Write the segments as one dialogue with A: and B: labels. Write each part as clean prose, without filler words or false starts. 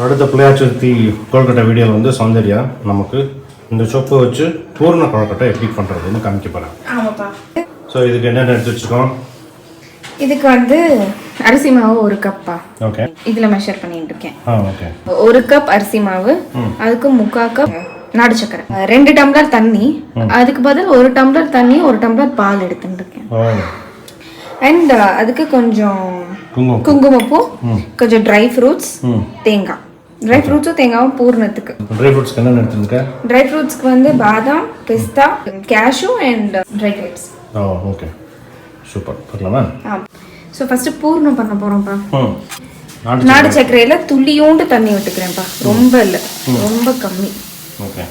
A: அடுத்த பிள்ளையார் சதுர்த்தி கொழுக்கட்டை வீடியோவில் வந்து சௌந்தர்யா நமக்கு இந்த சொப்பை வச்சு பூர்ண கொழுக்கட்டை எப்படி பண்ணுறதுன்னு காமிக்க போகிறேன்.
B: ஆமாப்பா.
A: ஸோ இதுக்கு என்னென்ன எடுத்து வச்சுக்கோம்?
B: இதுக்கு வந்து அரிசி மாவு 1 கப்பா.
A: ஓகே.
B: இதில் மெஷர் பண்ணிட்டு இருக்கேன்.
A: ஓகே.
B: 1 கப் அரிசி மாவு, அதுக்கு 3/4 கப் நாடு சக்கரை, 2 டம்ளர் தண்ணி, அதுக்கு பதில் 1 டம்ளர் தண்ணி 1 டம்ளர் பால் எடுத்துட்டு இருக்கேன். அண்ட் அதுக்கு கொஞ்சம் குங்குமப்பூ, கொஞ்சம் ட்ரை ஃப்ரூட்ஸ், தேங்காய். ட்ரை ஃப்ரூட்ஸும் தேங்காயும் பூர்ணத்துக்கு.
A: ட்ரை ஃப்ரூட்ஸ்க்கு என்ன எடுத்துருக்க?
B: ட்ரை ஃப்ரூட்ஸ்க்கு வந்து பாதாம், பிஸ்தா, cashew and dry grapes.
A: Okay, super. பண்ணலாமா?
B: ஸோ ஃபர்ஸ்ட் பூர்ணம் பண்ண போறோம்ப்பா. நாடு சக்கரையில துளியோண்டு தண்ணி விட்டுக்கிறேன்ப்பா, ரொம்ப இல்லை, ரொம்ப கம்மி.
A: ஓகே.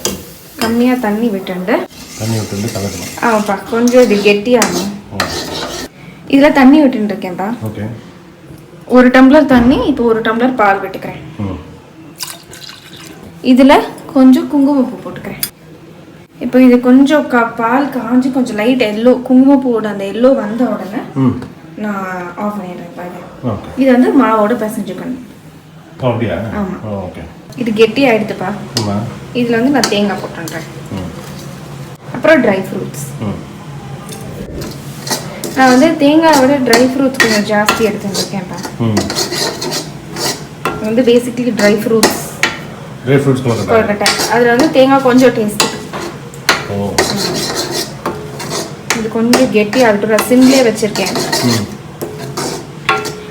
B: கம்மியா தண்ணி விட்டுண்டு
A: கலக்கணும்.
B: ஆமாப்பா, கொஞ்சம் இது கெட்டியாகணும். இதுல தண்ணி விட்டுட்டு இருக்கேன்ப்பா.
A: ஓகே.
B: 1 டம்ளர் தண்ணி, இப்போ 1 டம்ளர் பால் விட்டுக்கிறேன். இதுல கொஞ்சம் குங்குமப்பூ போட்டுக்கிறேன். இப்போ இது கொஞ்சம் பால் காஞ்சி கொஞ்சம் லைட் எல்லோ, குங்குமப்பூவோட அந்த எல்லோ வந்த உடனே நான் ஆஃப் பண்ணிடுறேன். இது வந்து மாவோட பிசைஞ்சுக்கணும்.
A: அப்படியா?
B: ஆமா. இது கெட்டி ஆயிடுதுப்பா. இதுல வந்து நான் தேங்காய் போட்டுறேன். அப்புறம் ட்ரை ஃப்ரூட்ஸ். நான் வந்து தேங்காயோட ட்ரை ஃப்ரூட்ஸ் கொஞ்சம் ஜாஸ்தி எடுத்துருக்கேன்ப்பா. வந்து பேசிக்கலி ட்ரை ஃப்ரூட்ஸ் கொழுக்கட்டை. அதில் வந்து தேங்காய் கொஞ்சம் டேஸ்ட். இது கொஞ்சம் கெட்டி ஆகட்டும், சிம்லேயே வச்சிருக்கேன்.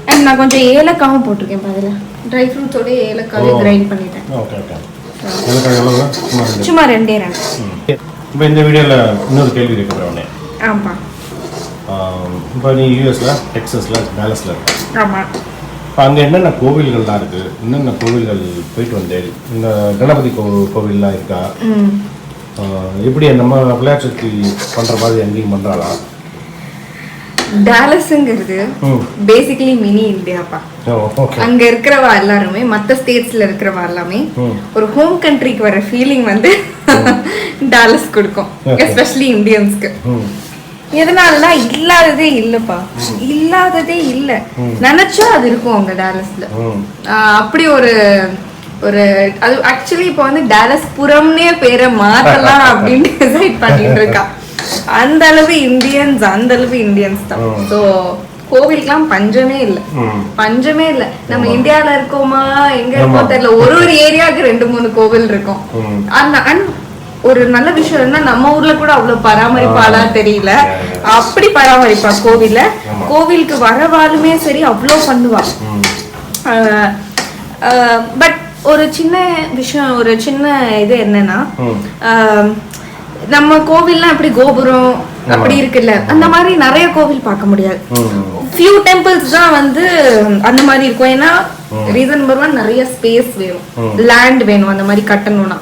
B: அண்ட் நான் கொஞ்சம் ஏலக்காவும் போட்டிருக்கேன். அதில் ட்ரை ஃப்ரூட்ஸோட ஏலக்காவே கிரைண்ட் பண்ணிட்டேன். சும்மா 2
A: இப்போ இந்த வீடியோவில் இன்னொரு கேள்வி இருக்கிறேன்.
B: ஆமாப்பா.
A: இப்போ நீ யூஎஸில், டெக்ஸஸில், டாலஸில் இருக்க.
B: ஆமாம்.
A: இப்போ அங்கே என்னென்ன கோவில்கள்லாம் இருக்குது? என்னென்ன கோவில்கள் போயிட்டு வந்தேன்? இந்த கணபதி கோவில்லாம் இருக்கா? எப்படி நம்ம பிள்ளையார் சதுர்த்தி பண்ணுற மாதிரி அங்கேயும் பண்ணுறாளா?
B: டாலஸ்ங்கிறது பேசிக்கலி மினி இந்தியாப்பா. அங்க இருக்கிறவா எல்லாருமே, மற்ற ஸ்டேட்ஸ்ல இருக்கிறவா எல்லாமே ஒரு ஹோம் கண்ட்ரிக்கு வர ஃபீலிங் வந்து டாலஸ் கொடுக்கும், எஸ்பெஷலி இந்தியன்ஸ்க்கு. எதனாலனா இல்லாததே இல்லப்பா, இல்லாததே இல்ல. நினைச்சா அது இருக்கும் அங்க டாலஸ்ல. அப்படி ஒரு அது ஆக்சுவலி இப்போ வந்து டாலஸ் புறம்னே பேரை மாத்தலாம் அப்படின்னு டிசைட் பண்ணிட்டு இருக்கா. அந்த அளவு இந்தியன்ஸ் தான். ஸோ கோவிலுக்குலாம் பஞ்சமே இல்லை. நம்ம இந்தியால இருக்கோமா எங்க இருக்கோம் தெரியல, ஒரு ஏரியாவுக்கு 2-3 கோவில் இருக்கும். ஒரு நல்ல விஷயம் என்ன, நம்ம ஊர்ல கூட அவ்வளவு பராமரிப்பாளா தெரியல. அப்படி பராமரிப்பா கோவிலுக்கு வரவாளுமே சரி, அவ்வளோ பண்ணுவா. பட் ஒரு சின்ன விஷயம், ஒரு சின்ன இது என்னன்னா, நம்ம கோவில்லாம் எப்படி கோபுரம் அப்படி இருக்குல்ல, அந்த மாதிரி நிறைய கோவில் பார்க்க முடியாது. ஃபியூ டெம்பிள்ஸ் தான் வந்து அந்த மாதிரி இருக்கும். ஏன்னா ரீசன் நம்பர் 1, நிறைய ஸ்பேஸ் வேணும், லேண்ட் வேணும், அந்த மாதிரி கட்டணும்னா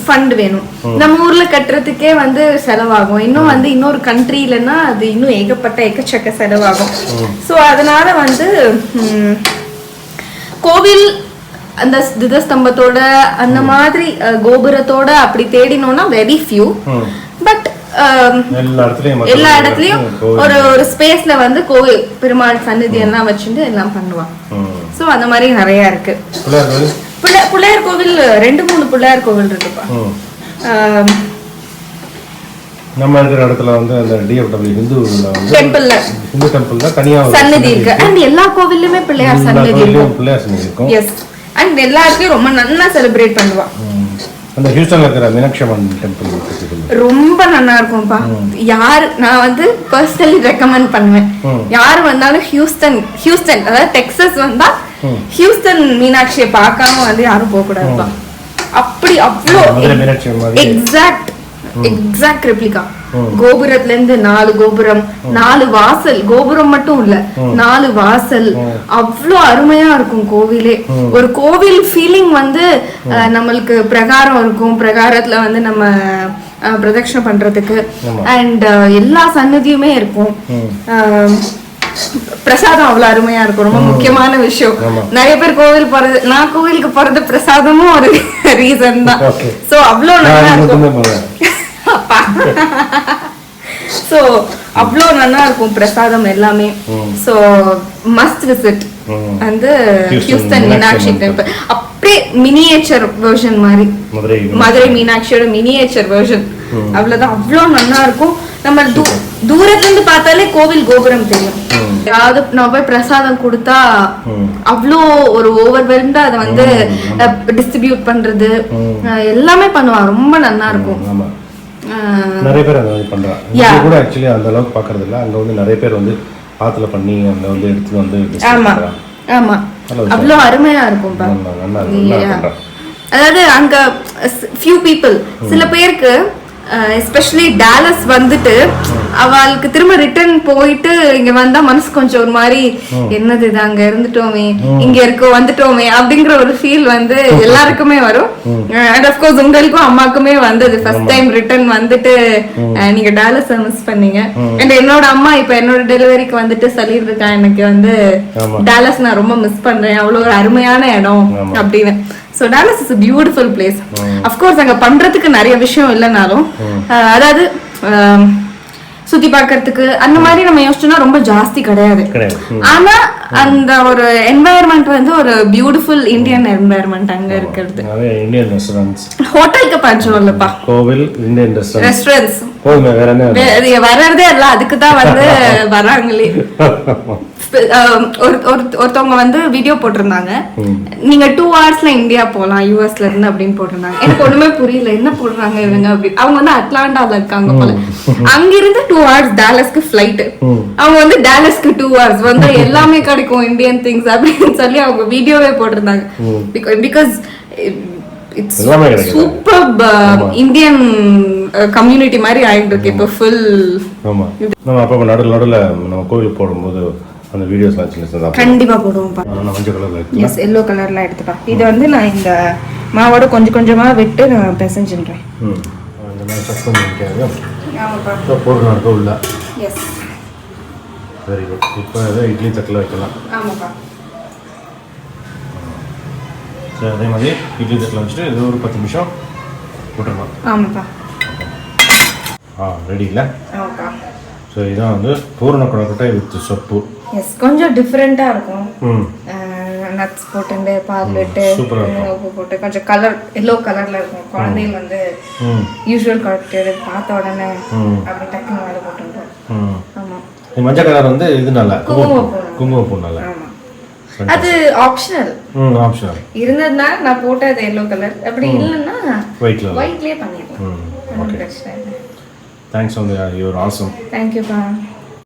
B: ஃபண்ட் வேணும். நம்ம ஊர்ல கட்டுறதுக்கே வந்து செலவாகும். இன்னும் வந்து இன்னொரு கண்ட்ரிலன்னா அது இன்னும் எக்கச்சக்க செலவாகும். ஸோ அதனால வந்து கோவில் அந்த திதஸ்தம்பத்தோட அந்த மாதிரி கோபுரத்தோட அப்படி தேடினோம்னா வெரி ஃபியூ. பட் எல்லா இடத்துலயும் ஒரு ஸ்பேஸ்ல வந்து கோவில், பெருமாள் சன்னதி எல்லாம் வச்சுட்டு எல்லாம் பண்ணுவாங்க. சோ அந்த மாதிரி நிறைய இருக்கு. பிள்ளையார் கோவில் 2-3 பிள்ளையார் கோவில் இருக்குப்பா.
A: நம்ம இருக்கிற இடத்துல வந்து அந்த டிஎஃப்டபிள்யூ ஹிந்து டெம்பிள்ல தனியா
B: சன்னதி இருக்கு. அண்ட் எல்லா கோவில்லுமே பிள்ளையார் சன்னதி இருக்கும். எஸ். அண்ட் எல்லாத்தையும் ரொம்ப நல்லா செலிப்ரேட் பண்ணுவா.
A: அந்த ஹியூஸ்டன்ல இருக்கிற மீனாட்சி அம்மன் டெம்பிள்
B: ரொம்ப நல்லா இருக்கும்பா. நான் வந்து பர்சனலி ரெக்கமெண்ட் பண்ணுவேன். யாரு வந்தாலும் ஹியூஸ்டன் அதாவது டெக்சஸ் வந்தா ஹியூஸ்டன் மீனாட்சியை பார்க்காம வந்து யாரும் போக கூடாதுப்பா. அப்படி அவ்வளோ எக்ஸாக்ட் ரெப்ளிகா. கோபுரத்துல இருந்து 4 கோபுரம், 4 வாசல், கோபுரம் மட்டும் இல்ல 4 வாசல், அவ்வளோ அருமையா இருக்கும் கோவிலே. ஒரு கோவில் ஃபீலிங் வந்து நம்மளுக்கு பிரகாரம் இருக்கும். பிரகாரத்துல வந்து நம்ம பிரதட்சணை பண்றதுக்கு அண்ட் எல்லா சன்னதியுமே இருக்கும். பிரசாதம் அவ்வளவு அருமையா இருக்கும். ரொம்ப முக்கியமான விஷயம். நிறைய பேர் கோவில் போறது, நான் கோவிலுக்கு போறது பிரசாதமும் ஒரு ரீசன் தான். சோ அவ்வளோ நல்லா இருக்கும். சோ அவ்வளோ நல்லா இருக்கும் பிரசாதம் எல்லாமே. So must visit. அந்த ஹியூஸ்டன் மீனாட்சி டெம்பிள் அப்படியே மினியேச்சர் வெர்ஷன் மாதிரி மதுரை மீனாட்சியோட மினியேச்சர் வெர்ஷன் அவ்வளவுதான். அவ்வளோ நல்லா இருக்கும். நம்ம தூரத்துல இருந்து பார்த்தாலே கோவில் கோபுரம் தெரியும். அதாவது நம்ம போய் பிரசாதம் கொடுத்தா அவ்வளோ ஒரு ஓவர்வெல்ம்டா அதை வந்து டிஸ்ட்ரிபியூட் பண்றது எல்லாமே பண்ணுவாங்க. ரொம்ப நல்லா இருக்கும்.
A: நிறைய பேர் அந்த மாதிரி பண்றாங்க. இங்க கூட एक्चुअली அந்த அளவுக்கு பார்க்கறது இல்ல. அங்க வந்து நிறைய பேர் வந்து ஆத்துல பண்ணி அங்க வந்து எடுத்து வந்து
B: ஆமா ஆமா அவ்வளோ அருமையா இருக்கும். அதாவது அங்க few people சில பேருக்கு எஸ்பெஷலி டாலஸ் வந்துட்டு அவளுக்கு திரும்ப ரிட்டர்ன் போயிட்டு இங்க வந்தா மனசு கொஞ்சம் ஒரு மாதிரி என்னது இது அங்க இருந்துட்டோமே இங்க இருக்கோ வந்துட்டோமே அப்படிங்கிற ஒரு ஃபீல் வந்து எல்லாருக்குமே வரும். அண்ட் அஃப்கோர்ஸ் உங்களுக்கும் அம்மாக்குமே வந்தது ஃபர்ஸ்ட் டைம் ரிட்டர்ன் வந்துட்டு நீங்க டாலஸ் மிஸ் பண்ணீங்க. அண்ட் என்னோட அம்மா இப்ப என்னோட டெலிவரிக்கு வந்துட்டு சொல்லியிருக்கா எனக்கு வந்து டாலஸ் நான் ரொம்ப மிஸ் பண்றேன், அவ்வளவு ஒரு அருமையான இடம் அப்படின்னு. So Dallas is a beautiful place. Of course அங்க பண்றதுக்கு நிறைய விஷயம் இல்லைனாலும் அதாவது சுத்தி பார்க்கறதுக்கு அந்த மாதிரி நம்ம யோசிச்சோம்னா ரொம்ப ஜாஸ்தி கிடையாது. ஆனா அந்த ஒரு என்வாயர்மெண்ட் வந்து ஒரு பியூட்டிஃபுல் இந்தியன் என்வாயர்மெண்ட் அங்க இருக்கிறது.
A: இந்தியன் ரெஸ்டாரண்ட்ஸ் ஹோட்டலுக்கு
B: பஞ்சம் இல்லப்பா.
A: கோவில் இந்தியன் ரெஸ்டாரண்ட்ஸ்
B: வர்றதே இல்ல. அதுக்கு தான் வந்து வராங்களே. ஒருத்தவங்க வந்து வீடியோ போட்டிருந்தாங்க, நீங்க 2 hours இந்தியா போலாம் யூஎஸ்ல இருந்து அப்படின்னு போட்டிருந்தாங்க. எனக்கு ஒண்ணுமே புரியல என்ன போடுறாங்க இவங்க அப்படி. அவங்க வந்து அட்லாண்டால இருக்காங்க போல. அங்கிருந்து 2 hours டாலஸ்க்கு ஃபிளைட். அவங்க வந்து டாலஸ்க்கு 2 hours வந்து எல்லாமே கிடைக்கும் இந்தியன் திங்ஸ் அப்படின்னு சொல்லி அவங்க வீடியோவே போட்டிருந்தாங்க. Because it's super Indian community மாதிரி ஆயிட்டு இருக்கு இப்போ ஃபுல்.
A: ஆமா நம்ம அப்ப நடுவுல நம்ம கோயிலுக்கு போடும்போது அந்த வீடியோஸ்லாம் சின்னதா
B: கண்டிப்பா போடுவோம்.
A: மஞ்சள் கலர்ல
B: எஸ் எல்லோ கலர்ல எடுத்துப்பா. இது வந்து நான் இந்த மாவோட கொஞ்சம் கொஞ்சமா விட்டு நான் பிசைஞ்சிடுறேன்.
A: இந்த மாதிரி சப் பண்ணி வைக்காது. ஆமாப்பா. சோ போடுறோம் அதுக்கு உள்ள.
B: Yes
A: very good. இப்போ இதை இட்லி தட்டில் வைக்கலாம்.
B: ஆமாப்பா.
A: சரி அதே மாதிரி இட்லி தட்டில் வச்சுட்டு இது ஒரு 10 நிமிஷம் விட்டுருவோம்.
B: ஆமாப்பா.
A: ரெடி இல்லை?
B: ஆமாப்பா.
A: ஸோ இதான் வந்து பூர்ண கொழுக்கட்டை வித் சொப்பு.
B: எஸ் கொஞ்சம் டிஃப்ரெண்டா இருக்கும். நட்ஸ் போட்டு பால் விட்டு உப்பு போட்டு கொஞ்சம் கலர் எல்லோ கலர்ல இருக்கும். குழந்தைகள் வந்து யூஸ்வல் கொழுக்கட்டை பார்த்த உடனே அப்படி டக்குன்னு வாயில போட்டுருவோம். ஆமா
A: மஞ்சள் கலர் வந்து இது நல்லா குங்குமப்பூ நல்லா.
B: அது ஆப்ஷனல்.
A: ஆப்ஷனல்
B: இருந்ததுனா நான் போட்டது எல்லோ கலர். அப்படி இல்லைன்னா
A: ஒயிட்லயே
B: பண்ணிடலாம்.
A: Okay. Thanks, Sonia. You're awesome.
B: Thank you, Pa.